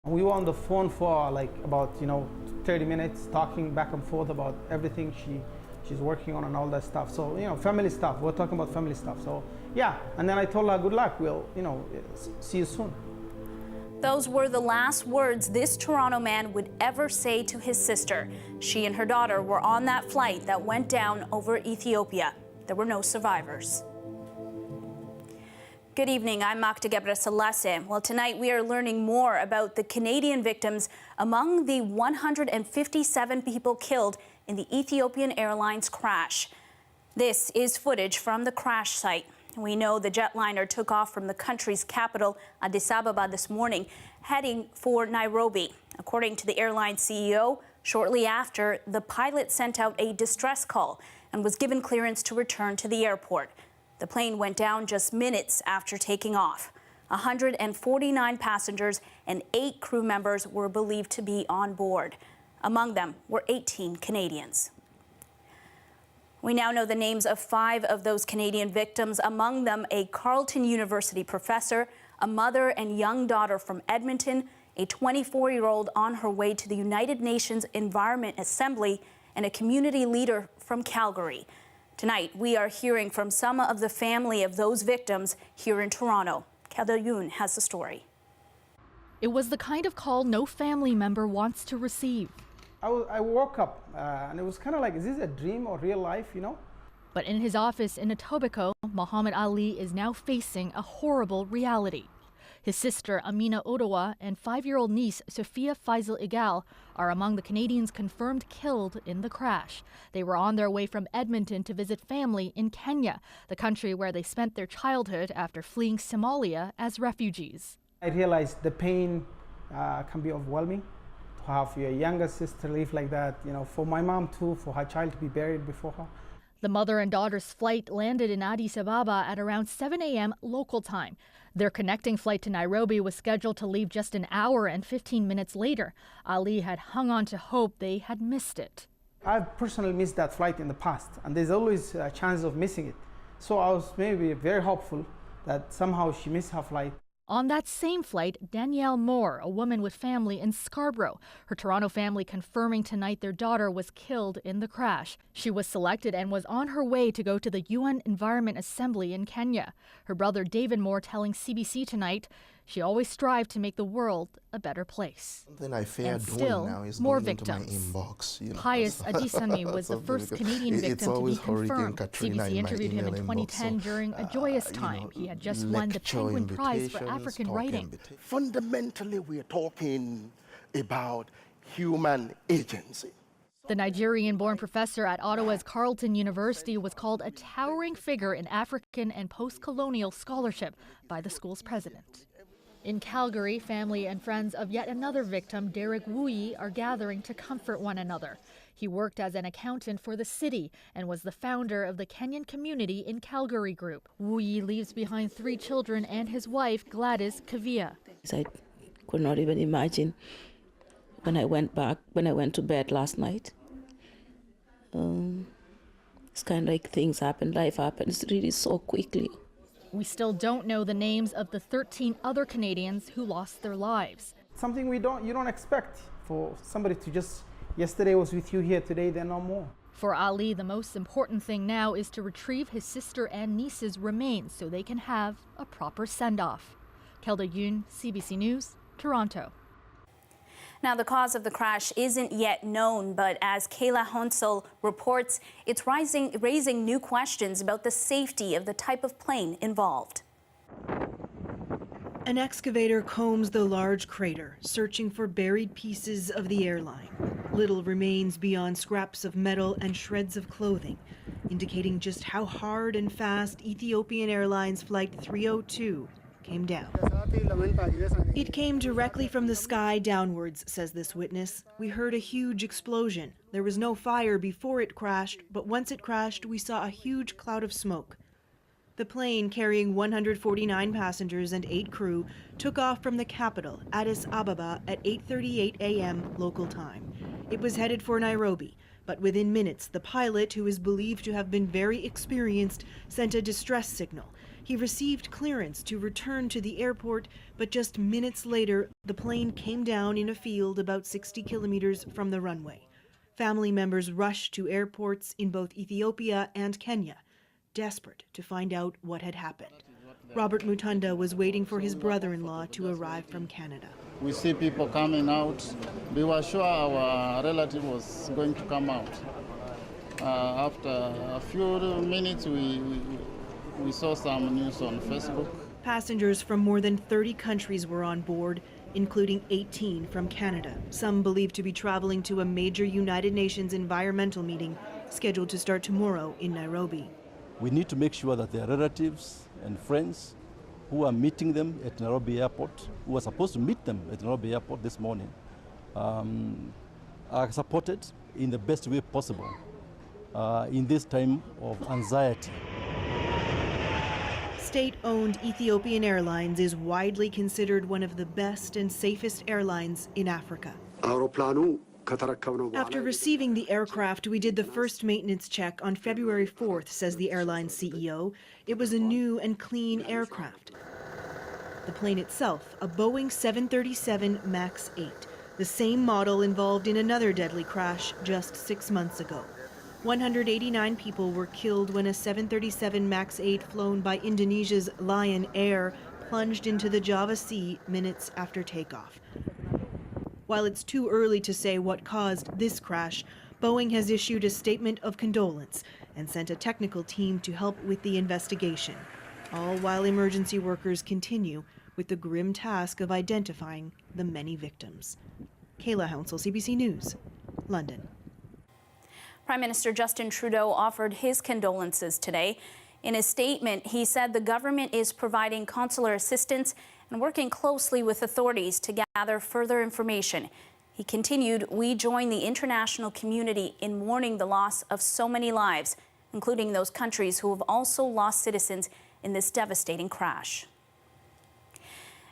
We were on the phone for like about 30 minutes talking back and forth about everything she's working on and all that stuff. So family stuff. We're talking about family stuff. So yeah, and then I told her good luck. We'll see you soon. Those were the last words this Toronto man would ever say to his sister. She and her daughter were on that flight that went down over Ethiopia. There were no survivors. Good evening, I'm Magda Gebre-Selassie. Well, tonight we are learning more about the Canadian victims among the 157 people killed in the Ethiopian Airlines crash. This is footage from the crash site. We know the jetliner took off from the country's capital, Addis Ababa, this morning, heading for Nairobi. According to the airline CEO, shortly after, the pilot sent out a distress call and was given clearance to return to the airport. The plane went down just minutes after taking off. 149 passengers and 8 crew members were believed to be on board. Among them were 18 Canadians. We now know the names of 5 of those Canadian victims, among them a Carleton University professor, a mother and young daughter from Edmonton, a 24-year-old on her way to the United Nations Environment Assembly, and a community leader from Calgary. Tonight, we are hearing from some of the family of those victims here in Toronto. Kelda Yoon has the story. It was the kind of call no family member wants to receive. I woke up and it was kind of like, is this a dream or real life, But in his office in Etobicoke, Muhammad Ali is now facing a horrible reality. His sister Amina Odawa and 5-year-old niece Sophia Faisal Igal are among the Canadians confirmed killed in the crash. They were on their way from Edmonton to visit family in Kenya, the country where they spent their childhood after fleeing Somalia as refugees. I realized the pain can be overwhelming. To have your younger sister live like that, for my mom too, for her child to be buried before her. The mother and daughter's flight landed in Addis Ababa at around 7 a.m. local time. Their connecting flight to Nairobi was scheduled to leave just an hour and 15 minutes later. Ali had hung on to hope they had missed it. I've personally missed that flight in the past, and there's always a chance of missing it. So I was maybe very hopeful that somehow she missed her flight. On that same flight, Danielle Moore, a woman with family in Scarborough. Her Toronto family confirming tonight their daughter was killed in the crash. She was selected and was on her way to go to the UN Environment Assembly in Kenya. Her brother David Moore telling CBC tonight she always strived to make the world a better place. Something I fear and doing still, now is more going into my victims. inbox. Pius Adisami was the first Canadian victim to be confirmed. CBC interviewed him in 2010 during a joyous time. He had just won the Penguin Prize for African writing. Fundamentally, we are talking about human agency. The Nigerian-born professor at Ottawa's Carleton University was called a towering figure in African and post-colonial scholarship by the school's president. In Calgary, family and friends of yet another victim, Derek Wuyi, are gathering to comfort one another. He worked as an accountant for the city and was the founder of the Kenyan Community in Calgary group. Wuyi leaves behind 3 children and his wife, Gladys Kavia. I could not even imagine when I went to bed last night. It's kind of like things happen, life happens really so quickly. We still don't know the names of the 13 other Canadians who lost their lives. Something you don't expect for somebody to just, yesterday was with you here, today they're no more. For Ali, the most important thing now is to retrieve his sister and niece's remains so they can have a proper send-off. Kelda Yoon, CBC News, Toronto. Now, the cause of the crash isn't yet known, but as Kayla Honsel reports, it's raising new questions about the safety of the type of plane involved. An excavator combs the large crater, searching for buried pieces of the airline. Little remains beyond scraps of metal and shreds of clothing, indicating just how hard and fast Ethiopian Airlines Flight 302 came down. It came directly from the sky downwards, says this witness. We heard a huge explosion. There was no fire before it crashed, but once it crashed, we saw a huge cloud of smoke. The plane, carrying 149 passengers and 8 crew, took off from the capital, Addis Ababa, at 8:38 a.m. local time. It was headed for Nairobi, but within minutes, the pilot, who is believed to have been very experienced, sent a distress signal. He received clearance to return to the airport, but just minutes later, the plane came down in a field about 60 kilometers from the runway. Family members rushed to airports in both Ethiopia and Kenya, desperate to find out what had happened. Robert Mutunda was waiting for his brother-in-law to arrive from Canada. We see people coming out. We were sure our relative was going to come out. After a few minutes, we saw some news on Facebook. Passengers from more than 30 countries were on board, including 18 from Canada, some believed to be traveling to a major United Nations environmental meeting scheduled to start tomorrow in Nairobi. We need to make sure that their relatives and friends who are meeting them at Nairobi Airport, who are supposed to meet them at Nairobi Airport this morning, are supported in the best way possible in this time of anxiety. State-owned Ethiopian Airlines is widely considered one of the best and safest airlines in Africa. After receiving the aircraft, we did the first maintenance check on February 4th, says the airline's CEO. It was a new and clean aircraft. The plane itself, a Boeing 737 MAX 8, the same model involved in another deadly crash just 6 months ago. 189 people were killed when a 737 MAX 8 flown by Indonesia's Lion Air plunged into the Java Sea minutes after takeoff. While it's too early to say what caused this crash, Boeing has issued a statement of condolence and sent a technical team to help with the investigation, all while emergency workers continue with the grim task of identifying the many victims. Kayla Hounsell, CBC News, London. Prime Minister Justin Trudeau offered his condolences today. In a statement, he said the government is providing consular assistance and working closely with authorities to gather further information. He continued, "We join the international community in mourning the loss of so many lives, including those countries who have also lost citizens in this devastating crash."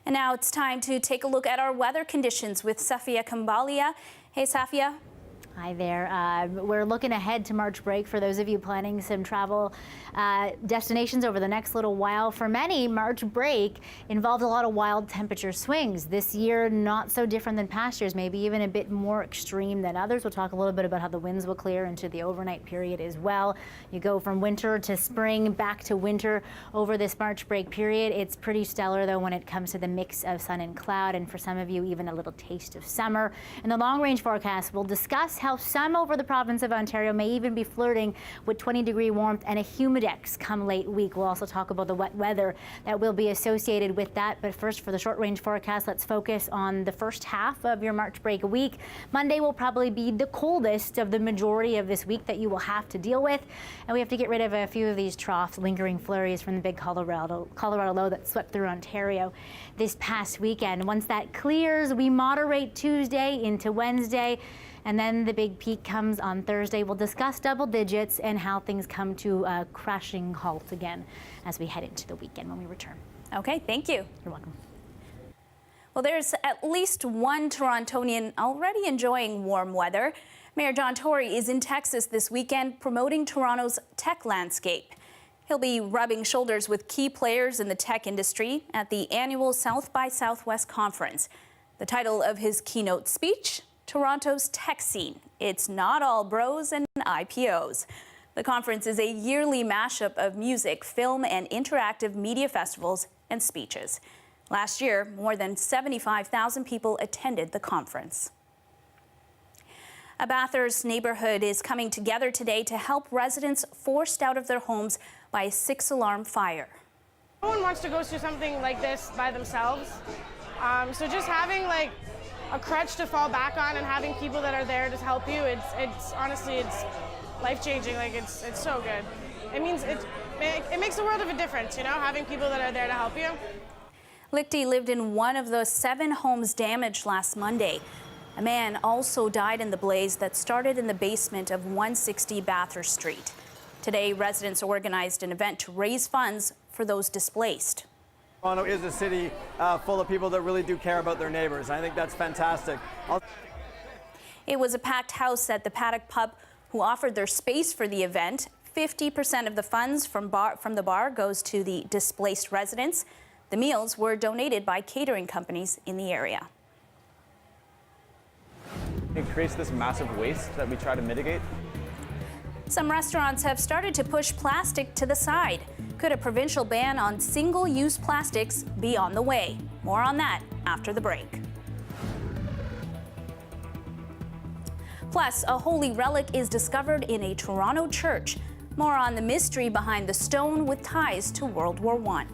And now it's time to take a look at our weather conditions with Safia Kambalia. Hey, Safia. Hi there. We're looking ahead to March break for those of you planning some travel destinations over the next little while. For many, March break involved a lot of wild temperature swings. This year, not so different than past years, maybe even a bit more extreme than others. We'll talk a little bit about how the winds will clear into the overnight period as well. You go from winter to spring, back to winter over this March break period. It's pretty stellar, though, when it comes to the mix of sun and cloud, and for some of you, even a little taste of summer. In the long-range forecast, we'll discuss how some over the province of Ontario may even be flirting with 20-degree warmth and a humidex come late week. We'll also talk about the wet weather that will be associated with that. But first, for the short-range forecast, let's focus on the first half of your March break week. Monday will probably be the coldest of the majority of this week that you will have to deal with. And we have to get rid of a few of these troughs, lingering flurries from the big Colorado low that swept through Ontario this past weekend. Once that clears, we moderate Tuesday into Wednesday. And then the big peak comes on Thursday. We'll discuss double digits and how things come to a crashing halt again as we head into the weekend when we return. Okay, thank you. You're welcome. Well, there's at least one Torontonian already enjoying warm weather. Mayor John Tory is in Texas this weekend promoting Toronto's tech landscape. He'll be rubbing shoulders with key players in the tech industry at the annual South by Southwest conference. The title of his keynote speech, Toronto's Tech Scene. It's not all bros and IPOs. The conference is a yearly mashup of music, film, and interactive media festivals and speeches. Last year, more than 75,000 people attended the conference. A Bathurst neighborhood is coming together today to help residents forced out of their homes by a 6-alarm fire. No one wants to go through something like this by themselves. So just having a crutch to fall back on and having people that are there to help you, it's honestly, it's life-changing. It's so good. It means it makes a world of a difference, having people that are there to help you. Lichty lived in one of the 7 homes damaged last Monday. A man also died in the blaze that started in the basement of 160 Bathurst Street. Today, residents organized an event to raise funds for those displaced. Toronto is a city full of people that really do care about their neighbors. I think that's fantastic. It was a packed house at the Paddock Pub who offered their space for the event. 50% of the funds from the bar goes to the displaced residents. The meals were donated by catering companies in the area. It creates this massive waste that we try to mitigate. Some restaurants have started to push plastic to the side. Could a provincial ban on single-use plastics be on the way? More on that after the break. Plus, a holy relic is discovered in a Toronto church. More on the mystery behind the stone with ties to World War I.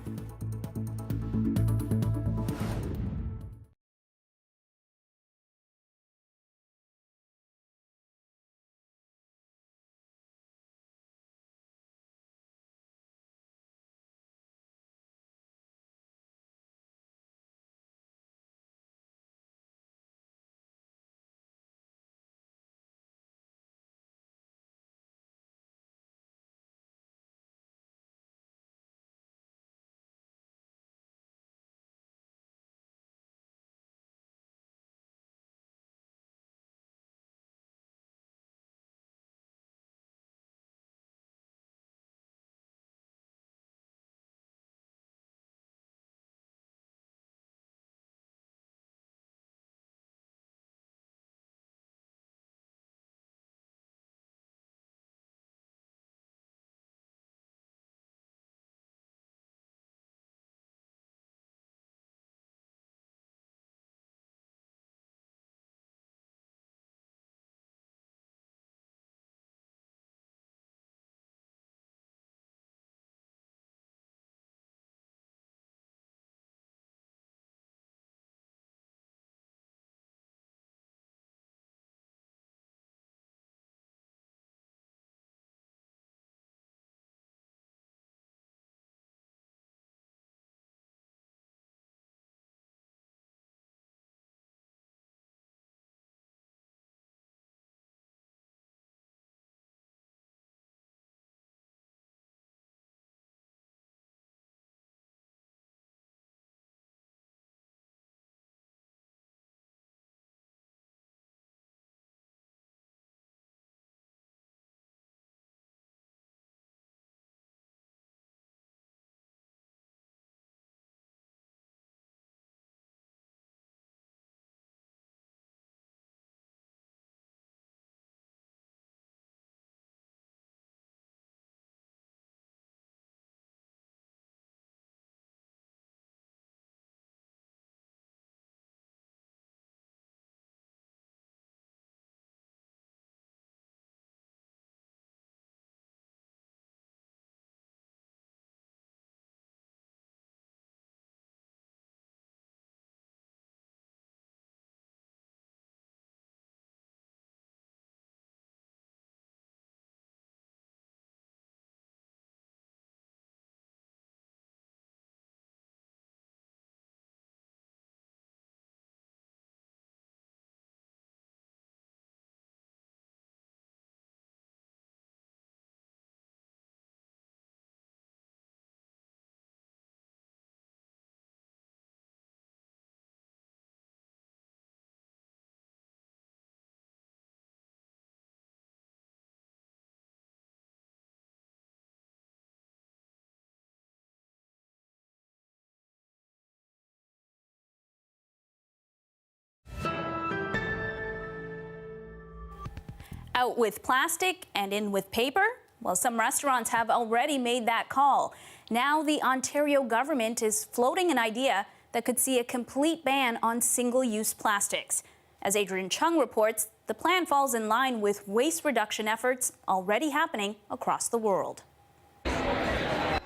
Out with plastic and in with paper? Well, some restaurants have already made that call. Now the Ontario government is floating an idea that could see a complete ban on single-use plastics. As Adrian Chung reports, the plan falls in line with waste reduction efforts already happening across the world.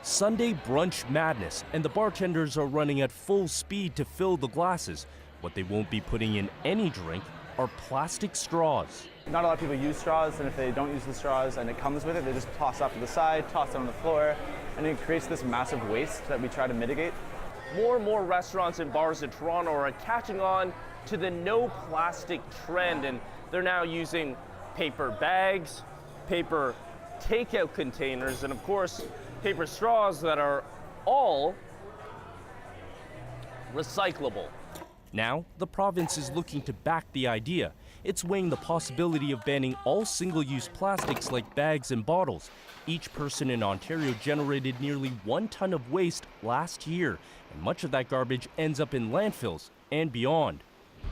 Sunday brunch madness, and the bartenders are running at full speed to fill the glasses. What they won't be putting in any drink are plastic straws. Not a lot of people use straws, and if they don't use the straws and it comes with it, they just toss off to the side, toss it on the floor, and it creates this massive waste that we try to mitigate. More and more restaurants and bars in Toronto are catching on to the no plastic trend, and they're now using paper bags, paper takeout containers, and of course, paper straws that are all recyclable. Now, the province is looking to back the idea. It's weighing the possibility of banning all single-use plastics like bags and bottles. Each person in Ontario generated nearly 1 ton of waste last year, and much of that garbage ends up in landfills and beyond.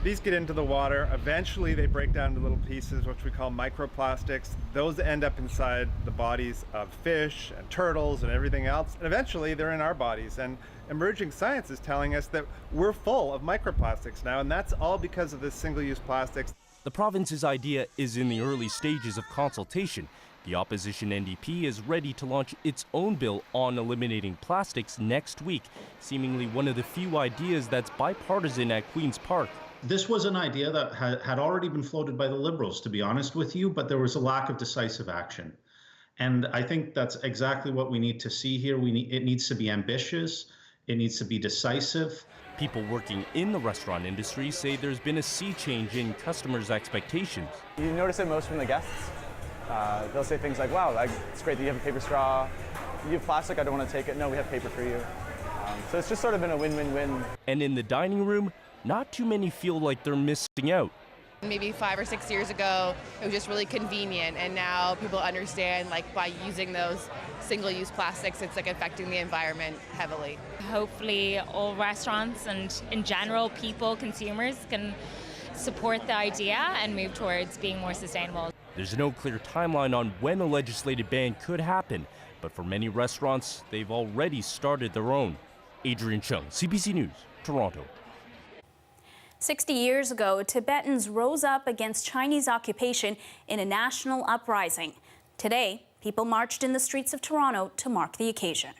These get into the water. Eventually they break down into little pieces, which we call microplastics. Those end up inside the bodies of fish and turtles and everything else. And eventually they're in our bodies. And emerging science is telling us that we're full of microplastics now, and that's all because of this single-use plastics. The province's idea is in the early stages of consultation. The opposition NDP is ready to launch its own bill on eliminating plastics next week, seemingly one of the few ideas that's bipartisan at Queen's Park. This was an idea that had already been floated by the Liberals, to be honest with you, but there was a lack of decisive action. And I think that's exactly what we need to see here. It needs to be ambitious, it needs to be decisive. People working in the restaurant industry say there's been a sea change in customers' expectations. You notice it most from the guests. They'll say things like, wow, it's great that you have a paper straw. You have plastic, I don't want to take it. No, we have paper for you. So it's just sort of been a win-win-win. And in the dining room, not too many feel like they're missing out. Maybe 5 or 6 years ago, it was just really convenient, and now people understand, like, by using those single-use plastics, it's like affecting the environment heavily. Hopefully all restaurants and in general people, consumers, can support the idea and move towards being more sustainable. There's no clear timeline on when a legislative ban could happen, but for many restaurants, they've already started their own. Adrian Chung, CBC News, Toronto. 60 years ago, Tibetans rose up against Chinese occupation in a national uprising. Today, people marched in the streets of Toronto to mark the occasion.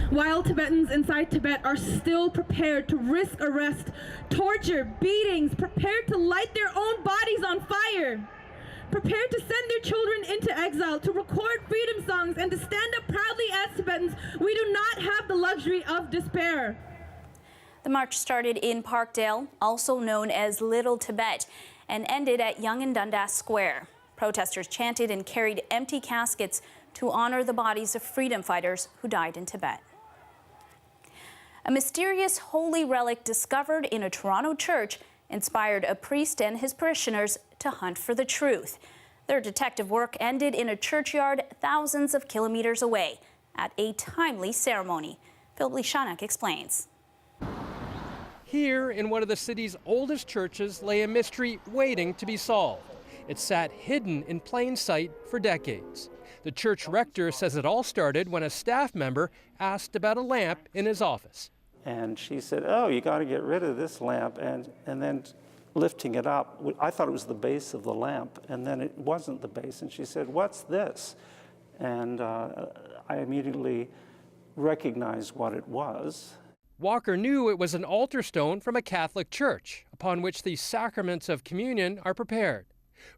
While Tibetans inside Tibet are still prepared to risk arrest, torture, beatings, prepared to light their own bodies on fire, prepared to send their children into exile, to record freedom songs, and to stand up proudly as Tibetans, we do not have the luxury of despair. The march started in Parkdale, also known as Little Tibet, and ended at Yonge and Dundas Square. Protesters chanted and carried empty caskets to honor the bodies of freedom fighters who died in Tibet. A mysterious holy relic discovered in a Toronto church inspired a priest and his parishioners to hunt for the truth. Their detective work ended in a churchyard thousands of kilometers away at a timely ceremony. Phil Lishanak explains. Here, in one of the city's oldest churches, lay a mystery waiting to be solved. It sat hidden in plain sight for decades. The church rector says it all started when a staff member asked about a lamp in his office. And she said, oh, you got to get rid of this lamp. And then lifting it up, I thought it was the base of the lamp, and then it wasn't the base. And she said, what's this? And I immediately recognized what it was. Walker knew it was an altar stone from a Catholic church, upon which the sacraments of communion are prepared.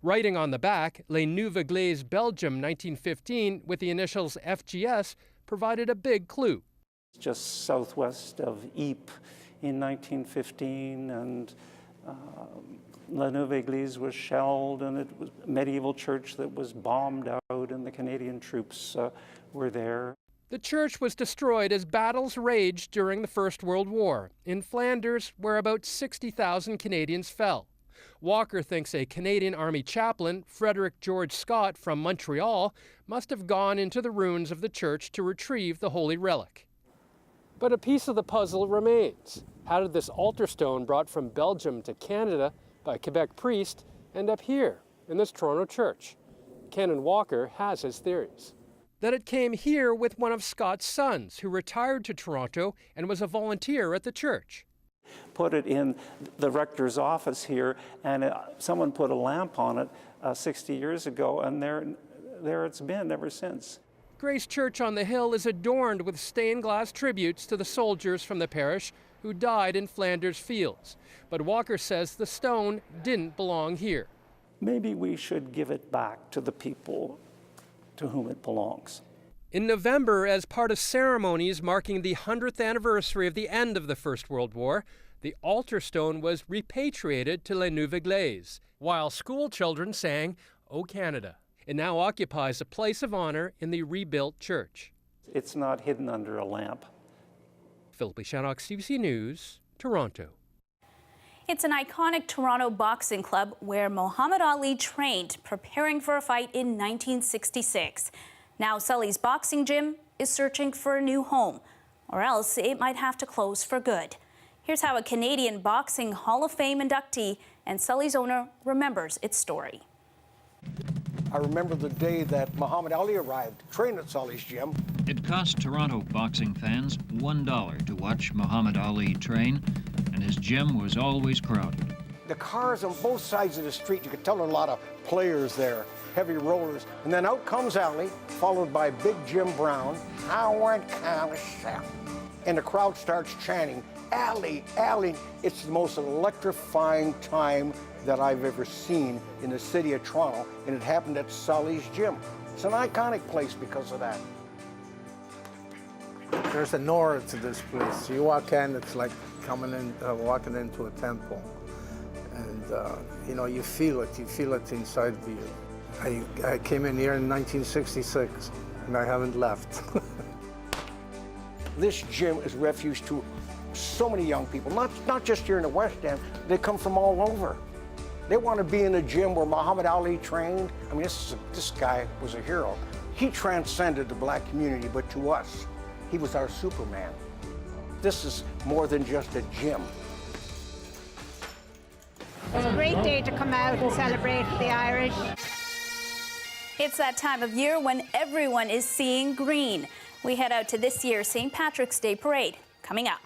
Writing on the back, Les Nouvelles Églises, Belgium, 1915, with the initials FGS, provided a big clue. Just southwest of Ypres in 1915, and La Nouvelle Église was shelled, and it was a medieval church that was bombed out, and the Canadian troops were there. The church was destroyed as battles raged during the First World War in Flanders, where about 60,000 Canadians fell. Walker thinks a Canadian Army chaplain, Frederick George Scott from Montreal, must have gone into the ruins of the church to retrieve the holy relic. But a piece of the puzzle remains. How did this altar stone brought from Belgium to Canada by a Quebec priest end up here in this Toronto church? Canon Walker has his theories. That it came here with one of Scott's sons, who retired to Toronto and was a volunteer at the church. Put it in the rector's office here, and someone put a lamp on it 60 years ago, and there it's been ever since. Grace Church on the Hill is adorned with stained glass tributes to the soldiers from the parish who died in Flanders fields. But Walker says the stone didn't belong here. Maybe we should give it back to the people to whom it belongs. In November, as part of ceremonies marking the 100th anniversary of the end of the First World War, the altar stone was repatriated to Les Nouvelles Églises, while school children sang O Canada. It now occupies a place of honor in the rebuilt church. It's not hidden under a lamp. Philip Lishanak, CBC News, Toronto. It's an iconic Toronto boxing club where Muhammad Ali trained, preparing for a fight in 1966. Now Sully's boxing gym is searching for a new home, or else it might have to close for good. Here's how a Canadian Boxing Hall of Fame inductee and Sully's owner remembers its story. I remember the day that Muhammad Ali arrived, trained at Sully's gym. It cost Toronto boxing fans $1 to watch Muhammad Ali train, and his gym was always crowded. The cars on both sides of the street, you could tell there were a lot of players there, heavy rollers. And then out comes Ali, followed by Big Jim Brown. And the crowd starts chanting, Ali, Ali. It's the most electrifying time that I've ever seen in the city of Toronto, and it happened at Sully's gym. It's an iconic place because of that. There's an aura to this place. You walk in, it's like coming in, walking into a temple. And, you know, you feel it inside of you. I came in here in 1966, and I haven't left. This gym is refuge to so many young people, not just here in the West End, they come from all over. They want to be in a gym where Muhammad Ali trained. I mean, this guy was a hero. He transcended the black community, but to us, he was our Superman. This is more than just a gym. It's a great day to come out and celebrate the Irish. It's that time of year when everyone is seeing green. We head out to this year's St. Patrick's Day Parade, coming up.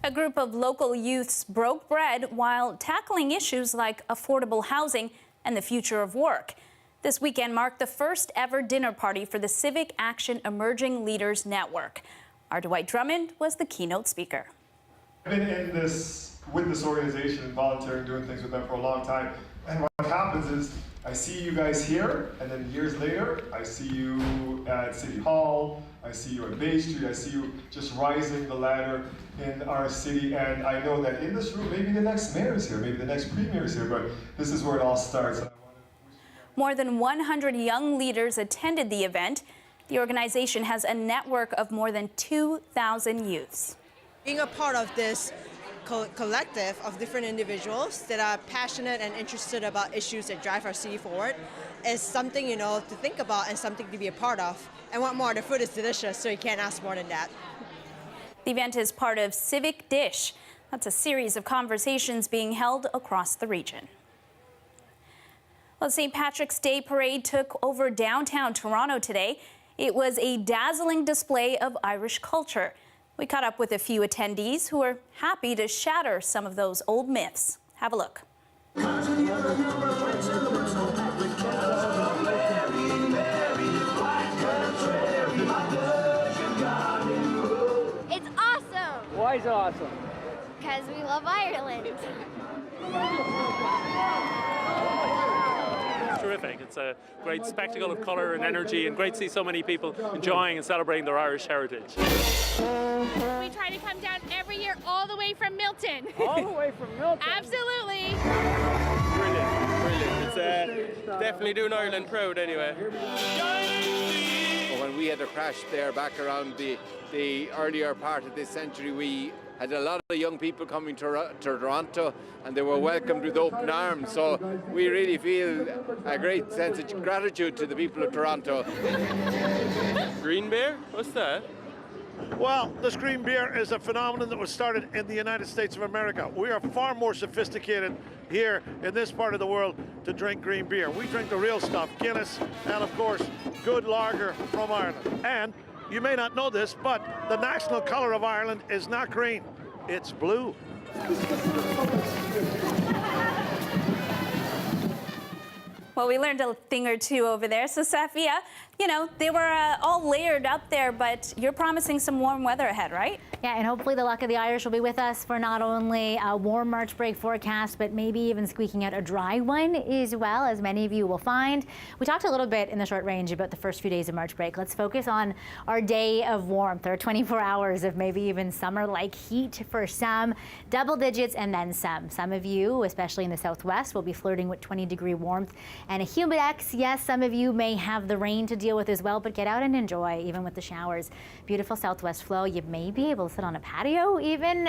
A group of local youths broke bread while tackling issues like affordable housing and the future of work. This weekend marked the first ever dinner party for the Civic Action Emerging Leaders Network. Our Dwight Drummond was the keynote speaker. I've been with this organization and volunteering, doing things with them for a long time. And what happens is I see you guys here, and then years later, I see you at City Hall, I see you at Bay Street, I see you just rising the ladder in our city. And I know that in this room, maybe the next mayor is here, maybe the next premier is here, but this is where it all starts. More than 100 young leaders attended the event. The organization has a network of more than 2,000 youths. Being a part of this collective of different individuals that are passionate and interested about issues that drive our city forward is something, to think about and something to be a part of. And what more, the food is delicious, so you can't ask more than that. The event is part of Civic Dish. That's a series of conversations being held across the region. Well, the St. Patrick's Day Parade took over downtown Toronto today. It was a dazzling display of Irish culture. We caught up with a few attendees who are happy to shatter some of those old myths. Have a look. It's awesome! Why is it awesome? Because we love Ireland. Terrific. It's a great spectacle of colour and energy, and great to see so many people enjoying and celebrating their Irish heritage. We try to come down every year all the way from Milton. All the way from Milton? Absolutely. Brilliant, brilliant. It's definitely doing Ireland proud anyway. When we had a crash there back around the earlier part of this century, we had a lot of young people coming to Toronto, and they were welcomed with open arms. So we really feel a great sense of gratitude to the people of Toronto. Green beer? What's that? Well, this green beer is a phenomenon that was started in the United States of America. We are far more sophisticated here in this part of the world to drink green beer. We drink the real stuff, Guinness, and of course, good lager from Ireland. And you may not know this, but the national color of Ireland is not green, it's blue. Well, we learned a thing or two over there. So, Safia, they were all layered up there, but you're promising some warm weather ahead, right? Yeah, and hopefully the luck of the Irish will be with us for not only a warm March break forecast, but maybe even squeaking out a dry one as well, as many of you will find. We talked a little bit in the short range about the first few days of March break. Let's focus on our day of warmth, our 24 hours of maybe even summer-like heat for some, double digits and then some. Some of you, especially in the southwest, will be flirting with 20-degree warmth and a humidex. Yes, some of you may have the rain to deal with as well, but get out and enjoy, even with the showers. Beautiful southwest flow. You may be able to sit on a patio even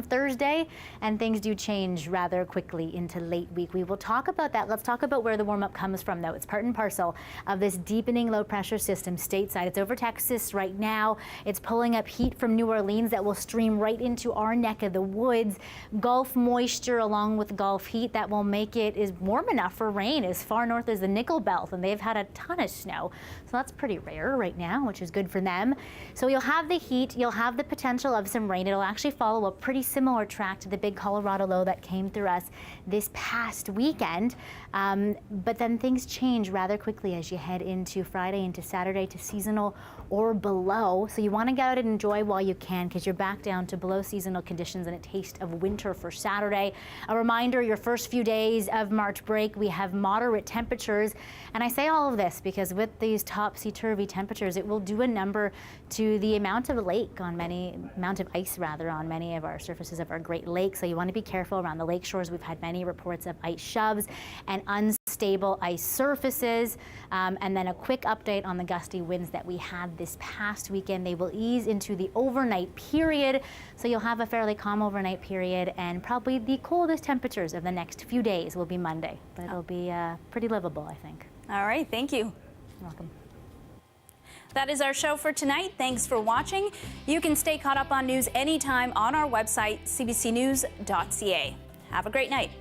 Thursday, and things do change rather quickly into late week. We will talk about that. Let's talk about where the warm-up comes from, though. It's part and parcel of this deepening low-pressure system stateside. It's over Texas right now. It's pulling up heat from New Orleans that will stream right into our neck of the woods. Gulf moisture along with Gulf heat that will make it is warm enough for rain as far north as the Nickel Belt, and they've had a ton of snow. So that's pretty rare right now, which is good for them. So you'll have the heat, you'll have the potential of some rain. It'll actually follow a pretty similar track to the big Colorado low that came through us this past weekend. But then things change rather quickly as you head into Friday, into Saturday, to seasonal or below. So you want to get out and enjoy while you can, because you're back down to below seasonal conditions and a taste of winter for Saturday. A reminder, your first few days of March break, we have moderate temperatures. And I say all of this because with these topsy-turvy temperatures, it will do a number to the amount of ice on many of our surfaces of our Great Lakes. So you want to be careful around the lake shores. We've had many reports of ice shoves and unstable ice surfaces. And then a quick update on the gusty winds that we had this past weekend. They will ease into the overnight period. So you'll have a fairly calm overnight period, and probably the coldest temperatures of the next few days will be Monday. But it'll be pretty livable, I think. All right, thank you. You're welcome. That is our show for tonight. Thanks for watching. You can stay caught up on news anytime on our website, cbcnews.ca. Have a great night.